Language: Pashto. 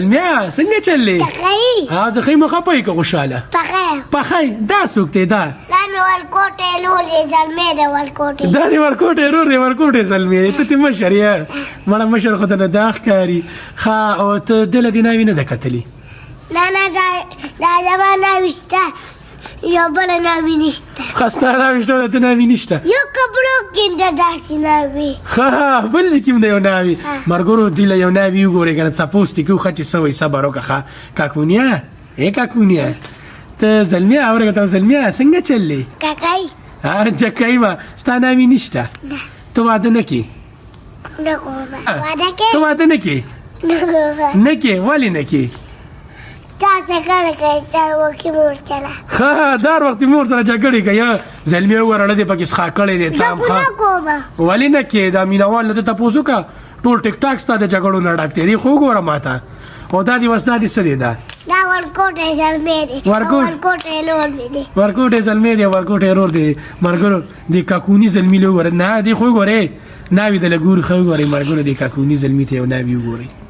زلمیا څنګه چلې تخی زه ښه مخه پوهې که خوشحاله پخی دا څوک دی دا مې ورکوټې لور دی زلمی دی ورکوټې دا دې ورکوټې رور دی ورکوټې زلمی دی ته تې مشر یې مړه مشر خو ته نه دا ښکاري ښه او ته دله دې ناوې نه ده کتلې نه دا زما ناوې شته یو بله ناوې نشته ښه ستا ناوې شته ده ته ناوې نشته یو کپړو کې ده داسې ناوې ښه بل دې کې هم ده یو ناوې ملګرو دوی له یو ناوې وګورئ که نه تپوس دې کوو ښه چې څه وایي صبر وکړه ښه کاکونیا کاکونیا ته زلمیا اورګه ته زلمیا څنګه چلې کاکای جکای ما ستا ناوې نشته ته واده نه کې نه کومه واده کې ته واده نه کې نه کې ولې نه کې تا ته کله کوي چار وکې مور سره ښه دار وخت مور سره جګړې کوي زلمی وګوره دې پکې څښا کړی دی تام زه نه کومه ولې نه کې دا مینهوال نه ته تپوس وکړه ټول ټیک ټاک ستا د جګړو نه ډک دی خو وګوره ما ته او دا دې وس دا دې څه دی دا ورکوټې زلمی دی ورکوټې لور مې دی ورکوټې زلمی دی ورکوټې رور دی ملګرو دې کاکوني زلمي له وګوره نه دې خو وګورئ ناوې د له ګوري ښه وګورئ ملګرو دې کاکوني زلمي ته یو ناوې وګورئ